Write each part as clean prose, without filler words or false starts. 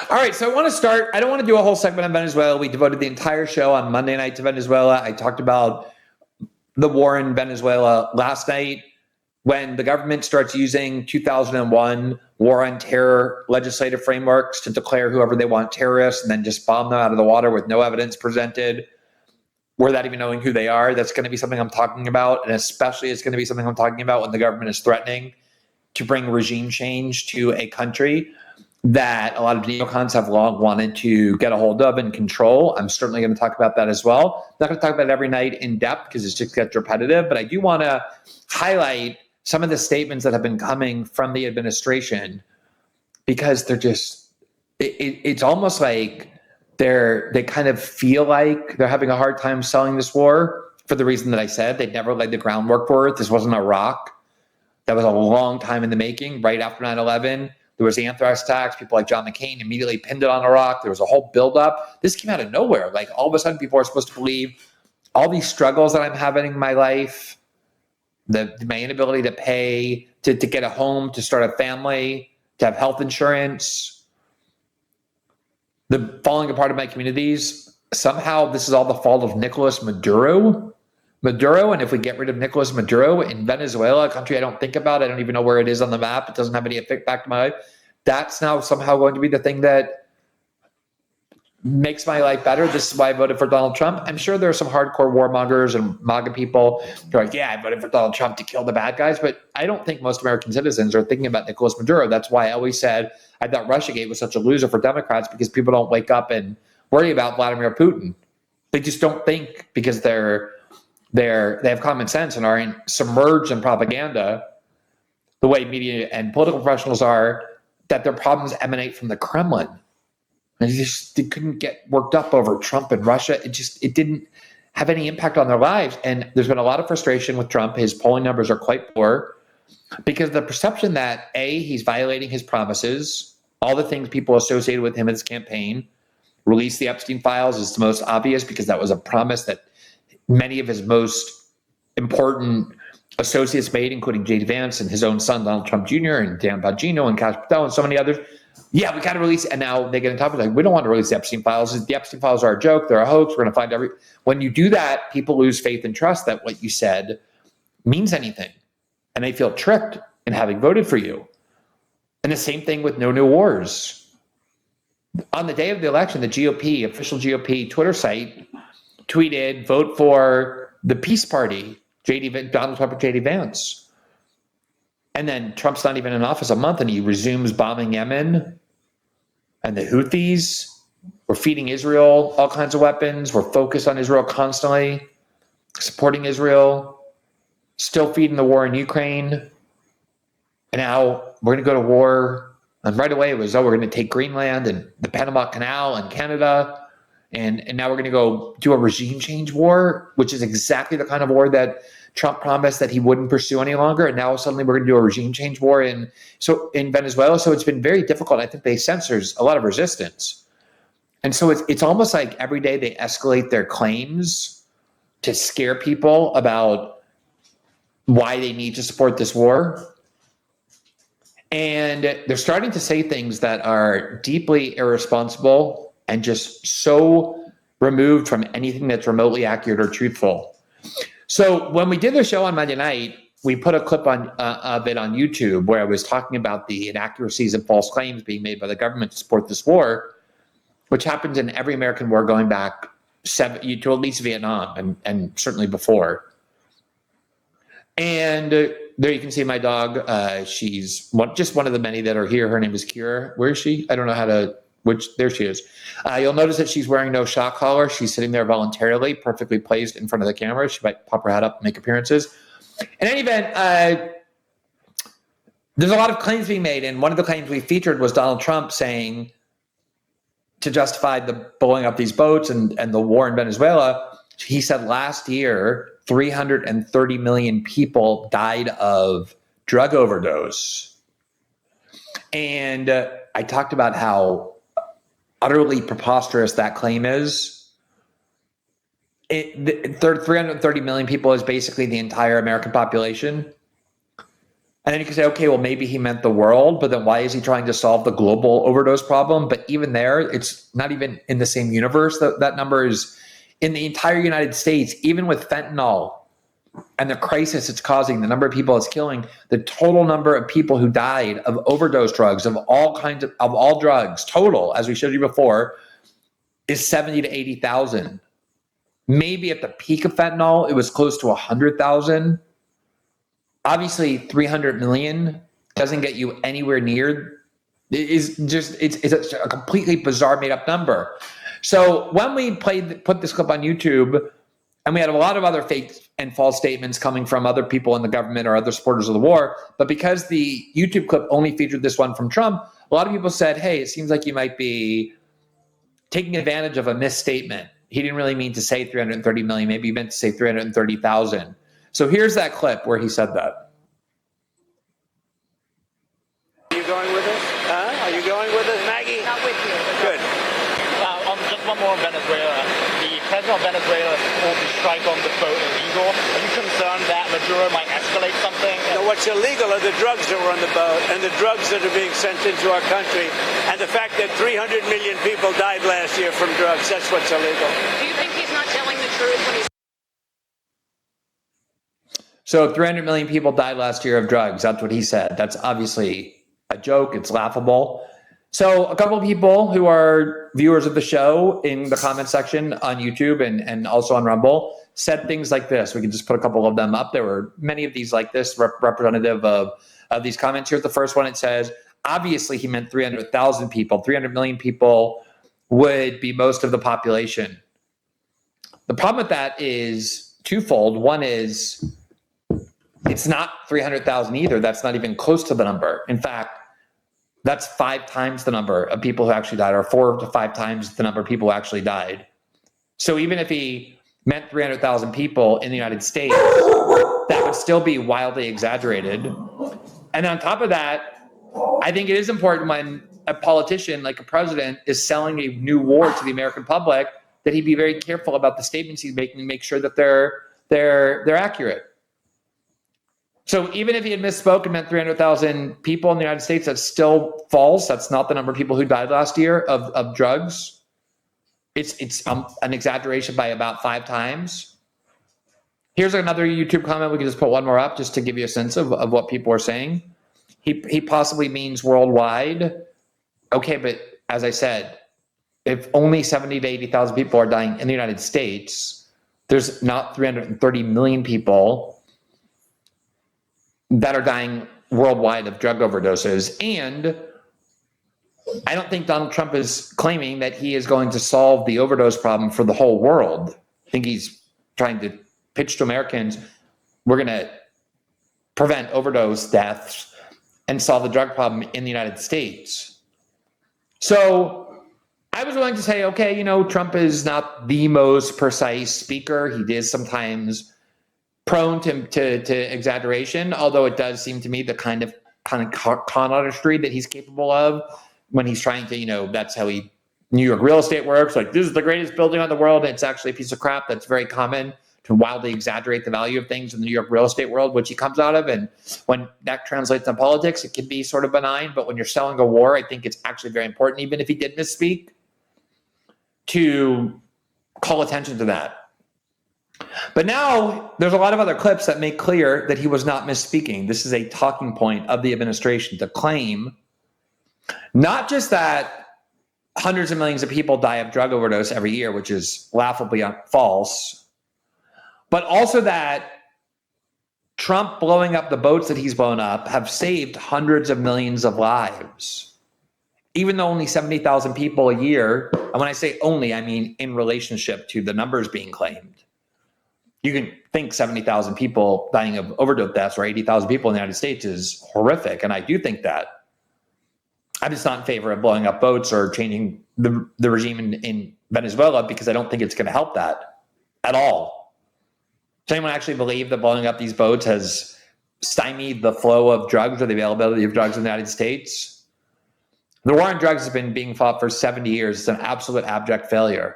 All right, so I want to start. I don't want to do a whole segment on Venezuela. We devoted the entire show on Monday night to Venezuela. I talked about the war in Venezuela last night. When the government starts using 2001 war on terror legislative frameworks to declare whoever they want terrorists and then just bomb them out of the water with no evidence presented, without even knowing who they are, that's going to be something I'm talking about. And especially it's going to be something I'm talking about when the government is threatening to bring regime change to a country that a lot of neocons have long wanted to get a hold of and control. I'm certainly going to talk about that as well. I'm not going to talk about it every night in depth because it just gets repetitive, but I do want to highlight some of the statements that have been coming from the administration because they're just, it's almost like they kind of feel like they're having a hard time selling this war for the reason that I said. They'd never laid the groundwork for it. This wasn't Iraq. That was a long time in the making. Right after 9/11, there was the anthrax attacks. People like John McCain immediately pinned it on Iraq. There was a whole buildup. This came out of nowhere. Like all of a sudden, people are supposed to believe all these struggles that I'm having in my life, my inability to pay, to get a home, to start a family, to have health insurance, the falling apart of my communities. Somehow this is all the fault of Nicolas Maduro. And if we get rid of Nicolas Maduro in Venezuela, a country I don't think about, I don't even know where it is on the map, it doesn't have any effect to my life, that's now somehow going to be the thing that makes my life better. This is why I voted for Donald Trump. I'm sure there are some hardcore warmongers and MAGA people who are like, yeah, I voted for Donald Trump to kill the bad guys. But I don't think most American citizens are thinking about Nicolas Maduro. That's why I always said I thought Russiagate was such a loser for Democrats, because people don't wake up and worry about Vladimir Putin. They just don't think, because they have common sense and are submerged in propaganda the way media and political professionals are, that their problems emanate from the Kremlin. And they couldn't get worked up over Trump and Russia. It didn't have any impact on their lives. And there's been a lot of frustration with Trump. His polling numbers are quite poor because the perception that he's violating his promises, all the things people associated with him in his campaign, release the Epstein files is the most obvious, because that was a promise that many of his most important associates made, including J.D. Vance and his own son, Donald Trump Jr., and Dan Bongino and Kash Patel and so many others. Yeah, we got to release, and now they get on top of it. Like, we don't want to release the Epstein files. The Epstein files are a joke. They're a hoax. We're going to find when you do that, people lose faith and trust that what you said means anything. And they feel tricked in having voted for you. And the same thing with No New Wars. On the day of the election, the GOP, official GOP Twitter site, tweeted, vote for the Peace Party, Donald Trump and J.D. Vance. And then Trump's not even in office a month, and he resumes bombing Yemen and the Houthis. We're feeding Israel all kinds of weapons. We're focused on Israel constantly, supporting Israel, still feeding the war in Ukraine. And now we're going to go to war. And right away it was, we're going to take Greenland and the Panama Canal and Canada. And now we're going to go do a regime change war, which is exactly the kind of war that Trump promised that he wouldn't pursue any longer. And now suddenly we're going to do a regime change war in Venezuela. So it's been very difficult. I think they sense there's a lot of resistance. And so it's almost like every day they escalate their claims to scare people about why they need to support this war. And they're starting to say things that are deeply irresponsible and just so removed from anything that's remotely accurate or truthful. So when we did the show on Monday night, we put a clip of it on YouTube where I was talking about the inaccuracies and false claims being made by the government to support this war, which happens in every American war going back to at least Vietnam and certainly before. And there you can see my dog. She's just one of the many that are here. Her name is Kira. Where is she? I don't know how to... there she is. You'll notice that she's wearing no shock collar. She's sitting there voluntarily, perfectly placed in front of the camera. She might pop her head up and make appearances. In any event, there's a lot of claims being made. And one of the claims we featured was Donald Trump saying, to justify the blowing up these boats and the war in Venezuela, he said last year, 330 million people died of drug overdose. And I talked about how utterly preposterous that claim is. 330 million people is basically the entire American population. And then you can say, okay, well, maybe he meant the world, but then why is he trying to solve the global overdose problem? But even there, it's not even in the same universe. That number is in the entire United States, even with fentanyl and the crisis it's causing, the number of people it's killing, the total number of people who died of overdose drugs, of all kinds of all drugs, total, as we showed you before, is 70 to 80,000. Maybe at the peak of fentanyl, it was close to 100,000. Obviously, 300 million doesn't get you anywhere near. It's a completely bizarre, made-up number. So when we put this clip on YouTube, and we had a lot of other fake and false statements coming from other people in the government or other supporters of the war, but because the YouTube clip only featured this one from Trump, a lot of people said, hey, it seems like you might be taking advantage of a misstatement. He didn't really mean to say 330 million. Maybe he meant to say 330,000. So here's that clip where he said that. Are you going with us? Huh? Are you going with us, Maggie? Not with you. Good. Just one more on Venezuela. The president of Venezuela called the strike on the boat illegal. Are you concerned that Maduro might escalate something? No, what's illegal are the drugs that were on the boat and the drugs that are being sent into our country, and the fact that 300 million people died last year from drugs. That's what's illegal. Do you think he's not telling the truth when he's... So 300 million people died last year of drugs. That's what he said. That's obviously a joke. It's laughable. So a couple of people who are viewers of the show in the comment section on YouTube and also on Rumble said things like this. We can just put a couple of them up. There were many of these like this, representative of these comments. Here's the first one. It says, obviously he meant 300,000 people. 300 million people would be most of the population. The problem with that is twofold. One is it's not 300,000 either. That's not even close to the number. In fact, that's 5 times the number of people who actually died, or 4 to 5 times the number of people who actually died. So even if he meant 300,000 people in the United States, that would still be wildly exaggerated. And on top of that, I think it is important when a politician, like a president, is selling a new war to the American public, that he be very careful about the statements he's making and make sure that they're accurate. So even if he had misspoken and meant 300,000 people in the United States, that's still false. That's not the number of people who died last year of drugs. It's an exaggeration by about 5 times. Here's another YouTube comment. We can just put one more up just to give you a sense of what people are saying. He possibly means worldwide. Okay, but as I said, if only 70 to 80,000 people are dying in the United States, there's not 330 million people that are dying worldwide of drug overdoses. And I don't think Donald Trump is claiming that he is going to solve the overdose problem for the whole world. I think he's trying to pitch to Americans, we're going to prevent overdose deaths and solve the drug problem in the United States. So I was willing to say, okay, Trump is not the most precise speaker. He is sometimes prone to exaggeration, although it does seem to me the kind of con artistry that he's capable of when he's trying to, that's how New York real estate works. Like, this is the greatest building on the world. And it's actually a piece of crap. That's very common, to wildly exaggerate the value of things in the New York real estate world, which he comes out of. And when that translates in politics, it can be sort of benign. But when you're selling a war, I think it's actually very important, even if he did misspeak, to call attention to that. But now there's a lot of other clips that make clear that he was not misspeaking. This is a talking point of the administration to claim not just that hundreds of millions of people die of drug overdose every year, which is laughably false, but also that Trump blowing up the boats that he's blown up have saved hundreds of millions of lives. Even though only 70,000 people a year, and when I say only, I mean in relationship to the numbers being claimed. You can think 70,000 people dying of overdose deaths or 80,000 people in the United States is horrific, and I do think that. I'm just not in favor of blowing up boats or changing the regime in Venezuela, because I don't think it's going to help that at all. Does anyone actually believe that blowing up these boats has stymied the flow of drugs or the availability of drugs in the United States? The war on drugs has been being fought for 70 years. It's an absolute abject failure.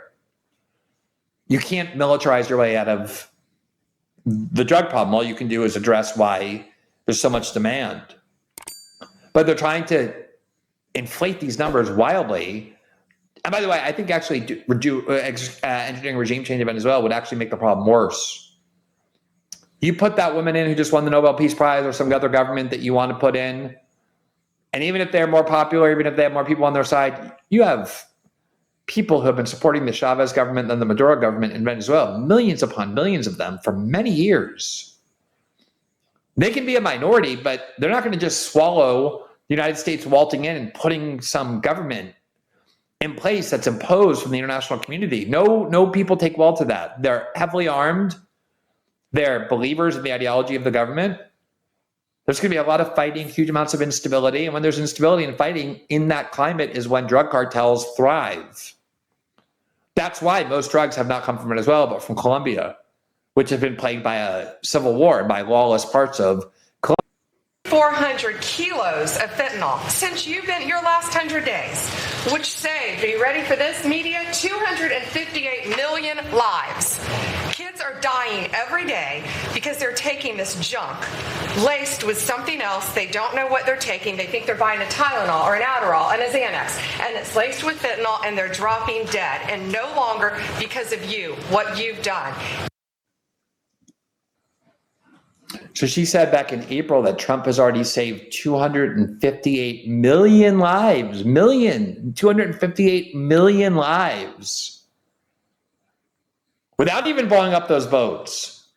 You can't militarize your way out of the drug problem. All you can do is address why There's so much demand. But they're trying to inflate these numbers wildly. And by the way, I think actually engineering regime change in Venezuela would actually make the problem worse. You put that woman in who just won the Nobel Peace Prize or some other government that you want to put in, and even if they're more popular, even if they have more people on their side, you have people who have been supporting the Chavez government and the Maduro government in Venezuela, millions upon millions of them for many years. They can be a minority, but they're not going to just swallow the United States waltzing in and putting some government in place that's imposed from the international community. No people take well to that. They're heavily armed. They're believers in the ideology of the government. There's going to be a lot of fighting, huge amounts of instability. And when there's instability and fighting in that climate is when drug cartels thrive. That's why most drugs have not come from Venezuela, but from Colombia, which have been plagued by a civil war and by lawless parts of Colombia. 400 kilos of fentanyl since you've been your last 100 days, which saved, are you ready for this, media? 258 million lives. Kids are dying every day because they're taking this junk laced with something else. They don't know what they're taking. They think they're buying a Tylenol or an Adderall and a Xanax, and it's laced with fentanyl, and they're dropping dead, and no longer because of you, what you've done. So she said back in April that Trump has already saved 258 million lives. 258 million lives. Without even blowing up those boats.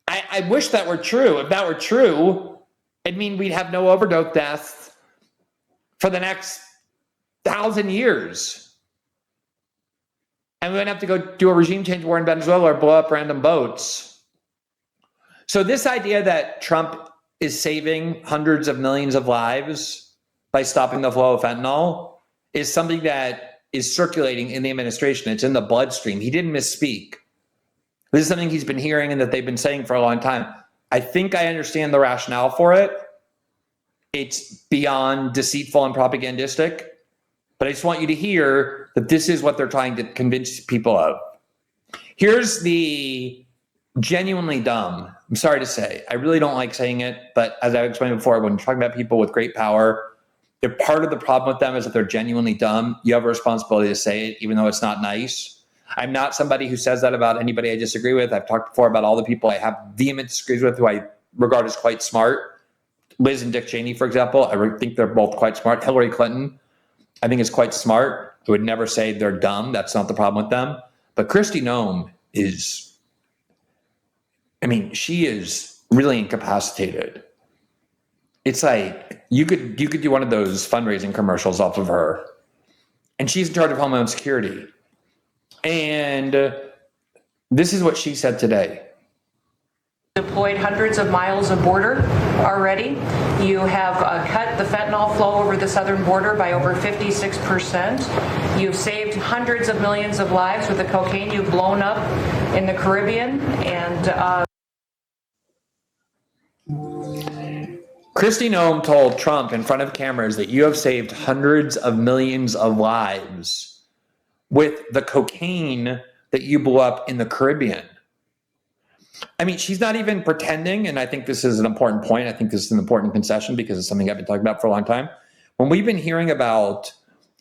I wish that were true. If that were true, it'd mean we'd have no overdose deaths for the next 1,000 years. And we wouldn't have to go do a regime change war in Venezuela or blow up random boats. So this idea that Trump is saving hundreds of millions of lives by stopping the flow of fentanyl is something that is circulating in the administration. It's in the bloodstream. He didn't misspeak. This is something he's been hearing and that they've been saying for a long time. I think I understand the rationale for it. It's beyond deceitful and propagandistic. But I just want you to hear that this is what they're trying to convince people of. Here's the genuinely dumb. I'm sorry to say, I really don't like saying it, but as I explained before, when you're talking about people with great power, if part of the problem with them is that they're genuinely dumb, you have a responsibility to say it, even though it's not nice. I'm not somebody who says that about anybody I disagree with. I've talked before about all the people I have vehement disagrees with who I regard as quite smart. Liz and Dick Cheney, for example, I think they're both quite smart. Hillary Clinton, I think is quite smart. I would never say they're dumb. That's not the problem with them. But Kristi Noem is, she is really incapacitated. It's like you could do one of those fundraising commercials off of her. And she's in charge of Homeland Security. And this is what she said today. Deployed hundreds of miles of border already. You have cut the fentanyl flow over the southern border by over 56%. You've saved hundreds of millions of lives with the cocaine you've blown up in the Caribbean. And Kristi Noem told Trump in front of cameras that you have saved hundreds of millions of lives with the cocaine that you blew up in the Caribbean. She's not even pretending, and I think this is an important point. I think this is an important concession because it's something I've been talking about for a long time. When we've been hearing about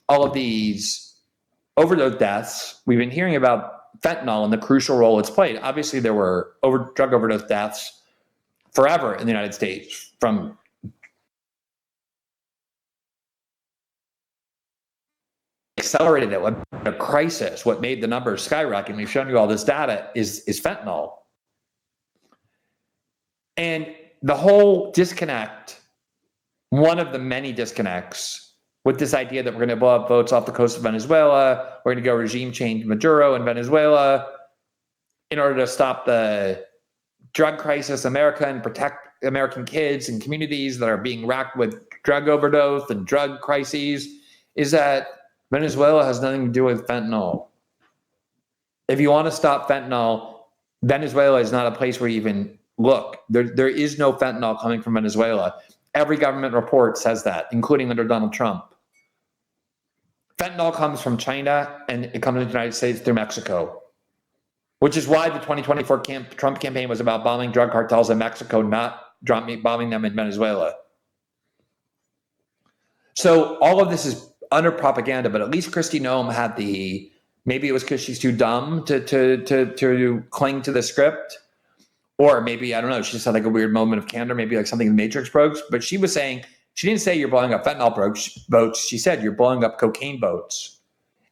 all of these overdose deaths, we've been hearing about fentanyl and the crucial role it's played. Obviously, there were drug overdose deaths forever in the United States from accelerated it. What a crisis, what made the numbers skyrocket. We've shown you all this data is fentanyl. And the whole disconnect, one of the many disconnects with this idea that we're going to blow up boats off the coast of Venezuela, we're going to go regime change Maduro in Venezuela in order to stop the drug crisis in America and protect American kids and communities that are being racked with drug overdose and drug crises, is that Venezuela has nothing to do with fentanyl. If you want to stop fentanyl, Venezuela is not a place where you even look. There is no fentanyl coming from Venezuela. Every government report says that, including under Donald Trump. Fentanyl comes from China, and it comes to the United States through Mexico, which is why the 2024 Trump campaign was about bombing drug cartels in Mexico, not bombing them in Venezuela. So all of this is under propaganda, but at least Kristi Noem had maybe it was because she's too dumb to cling to the script. Or maybe, I don't know, she just had like a weird moment of candor, maybe like something in the Matrix broke. But she was saying, she didn't say you're blowing up fentanyl boats. She said you're blowing up cocaine boats.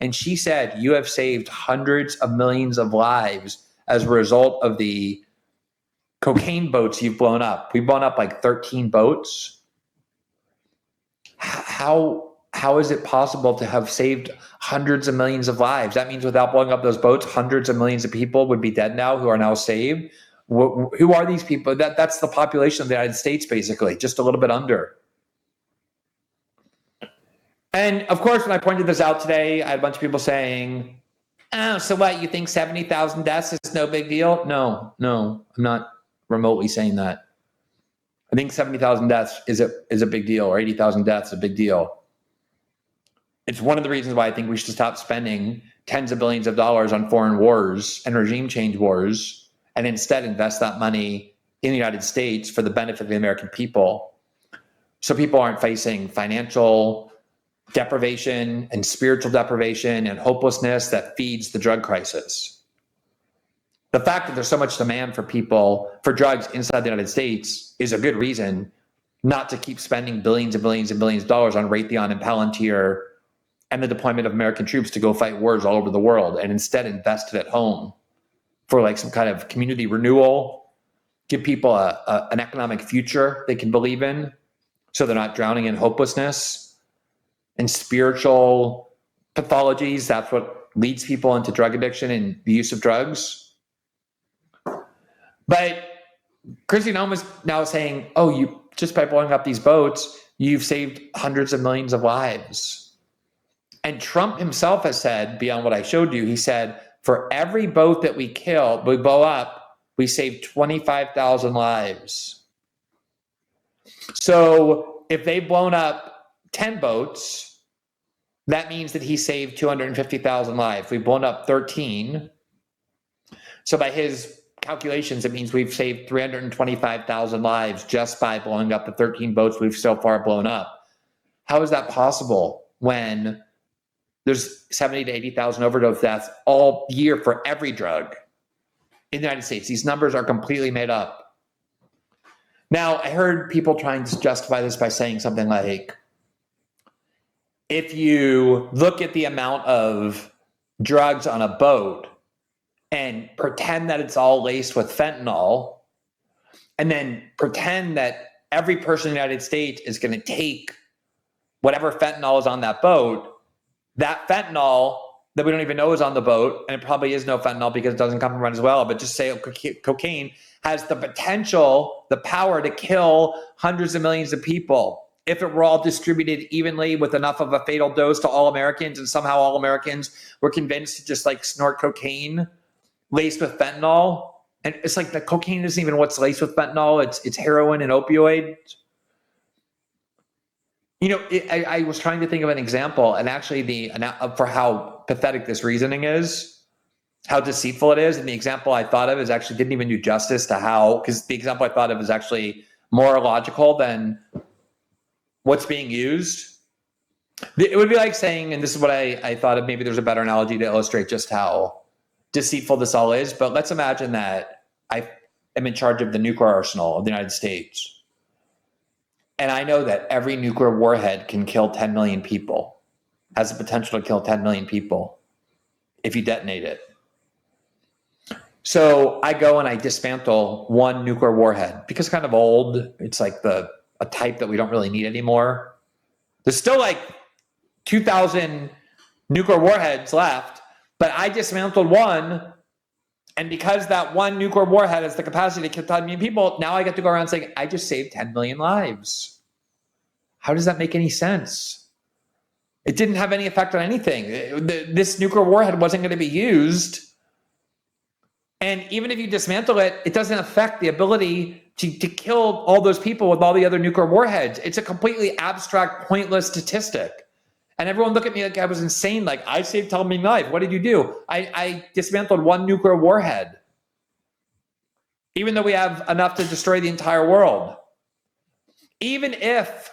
And she said you have saved hundreds of millions of lives as a result of the cocaine boats you've blown up. We've blown up like 13 boats. How is it possible to have saved hundreds of millions of lives? That means without blowing up those boats, hundreds of millions of people would be dead now who are now saved. Who are these people? That's the population of the United States, basically, just a little bit under. And of course, when I pointed this out today, I had a bunch of people saying, oh, so what, you think 70,000 deaths is no big deal? No, I'm not remotely saying that. I think 70,000 deaths is a big deal, or 80,000 deaths is a big deal. It's one of the reasons why I think we should stop spending tens of billions of dollars on foreign wars and regime change wars, and instead invest that money in the United States for the benefit of the American people, so people aren't facing financial deprivation and spiritual deprivation and hopelessness that feeds the drug crisis. The fact that there's so much demand for drugs inside the United States is a good reason not to keep spending billions and billions and billions of dollars on Raytheon and Palantir and the deployment of American troops to go fight wars all over the world, and instead invest it at home for like some kind of community renewal, give people an economic future they can believe in so they're not drowning in hopelessness and spiritual pathologies. That's what leads people into drug addiction and the use of drugs. But Kristi Noem is now saying, oh, you just by blowing up these boats, you've saved hundreds of millions of lives. And Trump himself has said, beyond what I showed you, he said, for every boat that we blow up, we save 25,000 lives. So if they've blown up 10 boats, that means that he saved 250,000 lives. We've blown up 13. So by his calculations, it means we've saved 325,000 lives just by blowing up the 13 boats we've so far blown up. How is that possible when there's 70 to 80,000 overdose deaths all year for every drug in the United States? These numbers are completely made up. Now, I heard people trying to justify this by saying something like, if you look at the amount of drugs on a boat and pretend that it's all laced with fentanyl, and then pretend that every person in the United States is going to take whatever fentanyl is on that boat, that fentanyl that we don't even know is on the boat, and it probably is no fentanyl because it doesn't come from Venezuela, but just say cocaine, has the potential, the power to kill hundreds of millions of people if it were all distributed evenly with enough of a fatal dose to all Americans, and somehow all Americans were convinced to just like snort cocaine laced with fentanyl. And it's like the cocaine isn't even what's laced with fentanyl. It's heroin and opioids. You know, I was trying to think of an example, and actually for how pathetic this reasoning is, how deceitful it is. And the example I thought of is actually didn't even do justice to how, because the example I thought of is actually more logical than what's being used. It would be like saying, and this is what I thought of, maybe there's a better analogy to illustrate just how deceitful this all is, but let's imagine that I am in charge of the nuclear arsenal of the United States. And I know that every nuclear warhead can kill 10 million people, has the potential to kill 10 million people if you detonate it. So I go and I dismantle one nuclear warhead because it's kind of old. It's like a type that we don't really need anymore. There's still like 2,000 nuclear warheads left, but I dismantled one. And because that one nuclear warhead has the capacity to kill 10 million people, now I get to go around saying, I just saved 10 million lives. How does that make any sense? It didn't have any effect on anything. This nuclear warhead wasn't going to be used. And even if you dismantle it, it doesn't affect the ability to kill all those people with all the other nuclear warheads. It's a completely abstract, pointless statistic. And everyone looked at me like I was insane. Like, I saved 10 million lives. What did you do? I dismantled one nuclear warhead, even though we have enough to destroy the entire world. even if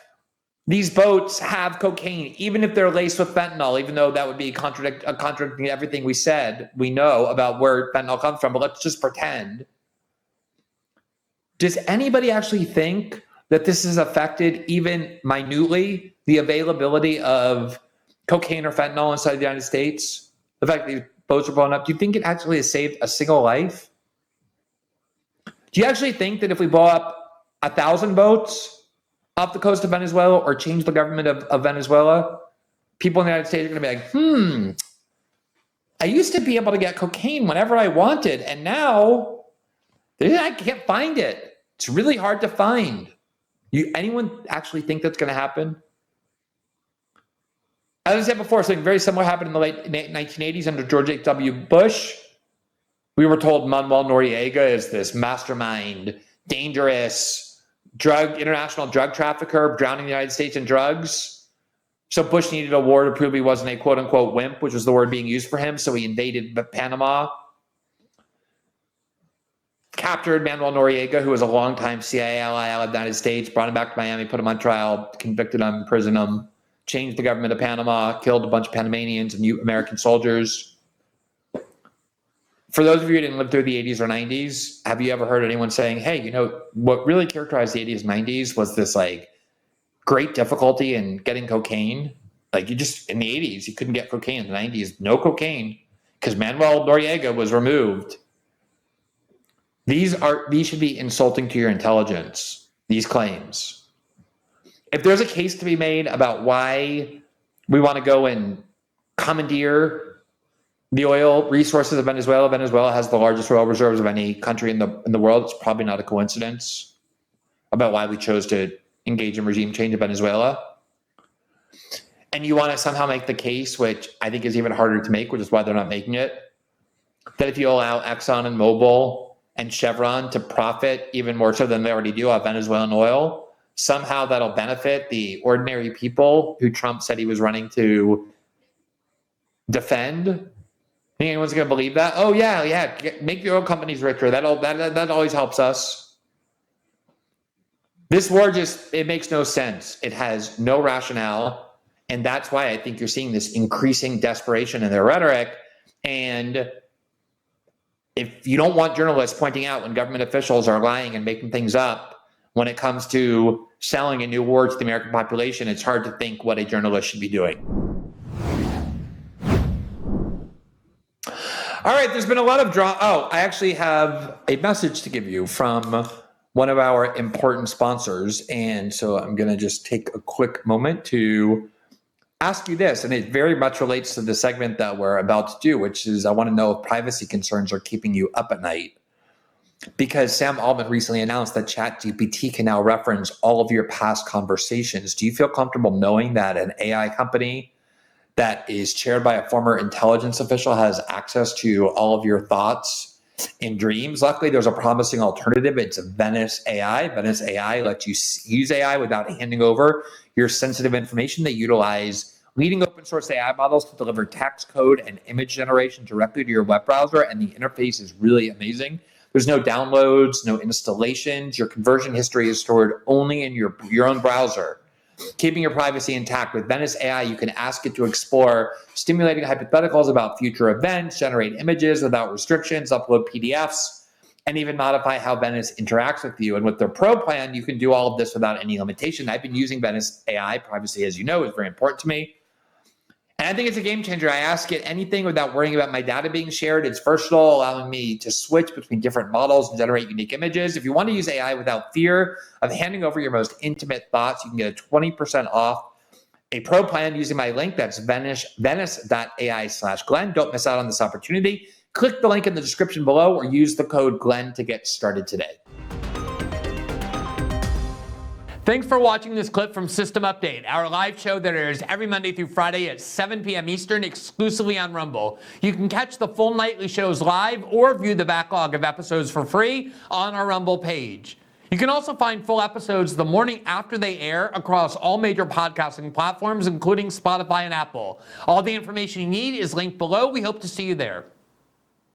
these boats have cocaine, even if they're laced with fentanyl, even though that would be contradicting everything we said, we know about where fentanyl comes from, but let's just pretend. Does anybody actually think that this has affected even minutely the availability of cocaine or fentanyl inside the United States? The fact that these boats are blown up, do you think it actually has saved a single life? Do you actually think that if we blow up 1,000 boats off the coast of Venezuela or change the government of Venezuela, people in the United States are going to be like, I used to be able to get cocaine whenever I wanted, and now I can't find it. It's really hard to find. Anyone actually think that's going to happen? As I said before, something very similar happened in the late 1980s under George H.W. Bush. We were told Manuel Noriega is this mastermind, dangerous international drug trafficker drowning the United States in drugs. So Bush needed a war to prove he wasn't a quote unquote wimp, which was the word being used for him. So he invaded Panama, captured Manuel Noriega, who was a longtime CIA ally of the United States, brought him back to Miami, put him on trial, convicted him, imprisoned him, changed the government of Panama, killed a bunch of Panamanians and American soldiers. For those of you who didn't live through the 80s or 90s, have you ever heard anyone saying, hey, what really characterized the 80s and 90s was this great difficulty in getting cocaine? In the 80s, you couldn't get cocaine. In the 90s, no cocaine because Manuel Noriega was removed. These should be insulting to your intelligence, these claims. If there's a case to be made about why we want to go and commandeer the oil resources of Venezuela. Venezuela has the largest oil reserves of any country in the world. It's probably not a coincidence about why we chose to engage in regime change in Venezuela. And you want to somehow make the case, which I think is even harder to make, which is why they're not making it, that if you allow Exxon and Mobil and Chevron to profit even more so than they already do off Venezuelan oil, somehow that'll benefit the ordinary people who Trump said he was running to defend. Think anyone's going to believe that? Oh, yeah. Make your oil companies richer. That always helps us. This war it makes no sense. It has no rationale. And that's why I think you're seeing this increasing desperation in their rhetoric. And if you don't want journalists pointing out when government officials are lying and making things up when it comes to selling a new war to the American population, it's hard to think what a journalist should be doing. All right, there's been a lot of I actually have a message to give you from one of our important sponsors. And so I'm going to just take a quick moment to ask you this. And it very much relates to the segment that we're about to do, which is I want to know if privacy concerns are keeping you up at night. Because Sam Altman recently announced that ChatGPT can now reference all of your past conversations. Do you feel comfortable knowing that an AI company that is chaired by a former intelligence official has access to all of your thoughts and dreams? Luckily, there's a promising alternative. It's Venice AI. Venice AI lets you use AI without handing over your sensitive information. They utilize leading open source AI models to deliver text, code, and image generation directly to your web browser, and the interface is really amazing. There's no downloads, no installations. Your conversion history is stored only in your own browser. Keeping your privacy intact. With Venice AI, you can ask it to explore stimulating hypotheticals about future events, generate images without restrictions, upload PDFs, and even modify how Venice interacts with you. And with their Pro plan, you can do all of this without any limitation. I've been using Venice AI. Privacy, as you know, is very important to me. And I think it's a game changer. I ask it anything without worrying about my data being shared. It's versatile, allowing me to switch between different models and generate unique images. If you want to use AI without fear of handing over your most intimate thoughts, you can get a 20% off a pro plan using my link. That's venice.ai/Glenn. Don't miss out on this opportunity. Click the link in the description below or use the code Glenn to get started today. Thanks for watching this clip from System Update, our live show that airs every Monday through Friday at 7 p.m. Eastern, exclusively on Rumble. You can catch the full nightly shows live or view the backlog of episodes for free on our Rumble page. You can also find full episodes the morning after they air across all major podcasting platforms, including Spotify and Apple. All the information you need is linked below. We hope to see you there.